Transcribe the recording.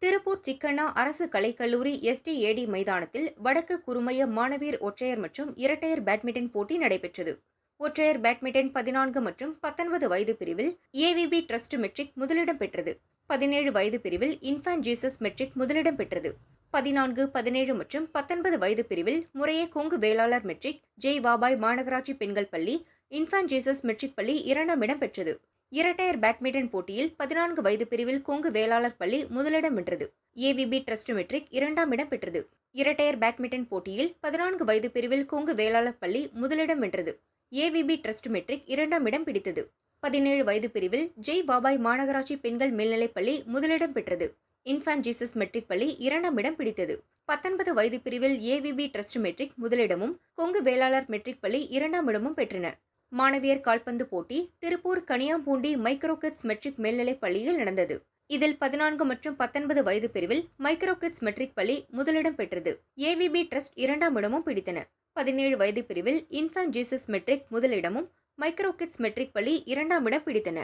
திருப்பூர் சிக்கண்ணா அரசு கலைக்கல்லூரி எஸ்டிஏடி மைதானத்தில் வடக்கு குறுமைய மாணவியர் ஒற்றையர் மற்றும் இரட்டையர் பேட்மிண்டன் போட்டி நடைபெற்றது. ஒற்றையர் பேட்மிண்டன் 14 மற்றும் 19 வயது பிரிவில் ஏவிபி ட்ரஸ்ட் மெட்ரிக் முதலிடம் பெற்றது. 17 வயது பிரிவில் இன்ஃபான்ட் ஜீசஸ் மெட்ரிக் முதலிடம் பெற்றது. 14, 17 மற்றும் 19 வயது பிரிவில் முறையே கொங்கு வேளாளர் மெட்ரிக், ஜெய் வாபாய் மாநகராட்சி பெண்கள் பள்ளி, இன்ஃபான்ட் ஜீசஸ் மெட்ரிக் பள்ளி 2ஆம் இடம் பெற்றது. இரட்டையர் பேட்மிண்டன் போட்டியில் 14 வயது பிரிவில் கொங்கு வேளாளர் பள்ளி முதலிடம் வென்றது. ஏவிபி ட்ரஸ்ட் மெட்ரிக் 2ஆம் இடம் பெற்றது. இரட்டையர் பேட்மிண்டன் போட்டியில் 14 வயது பிரிவில் கொங்கு வேளாளர் பள்ளி முதலிடம் வென்றது. ஏவிபி ட்ரஸ்ட் மெட்ரிக் 2ஆம் இடம் பிடித்தது. 17 வயது பிரிவில் ஜெய் பாபாய் மாநகராட்சி பெண்கள் மேல்நிலைப் பள்ளி முதலிடம் பெற்றது. இன்ஃபான்ட் ஜீசஸ் மெட்ரிக் பள்ளி 2ஆம் இடம் பிடித்தது. 19 வயது பிரிவில் ஏவிபி ட்ரஸ்ட் மெட்ரிக் முதலிடமும் கொங்கு வேளாளர் மெட்ரிக் பள்ளி 2ஆம் இடமும் பெற்றன. மாணவியர் கால்பந்து போட்டி Tiruppur Kaniyampoondi micro kids matric மேல்நிலைப் பள்ளியில் நடந்தது. இதில் 14 மற்றும் 19 வயது பிரிவில் மைக்ரோ கிட்ஸ் மெட்ரிக் பள்ளி முதலிடம் பெற்றது. ஏவிபி ட்ரஸ்ட் 2ஆம் இடமும் பிடித்தன. 17 வயது பிரிவில் இன்ஃபான்ட் ஜீசஸ் மெட்ரிக் முதலிடமும் மைக்ரோ கிட்ஸ் மெட்ரிக் பள்ளி 2ஆம் இடம் பிடித்தன.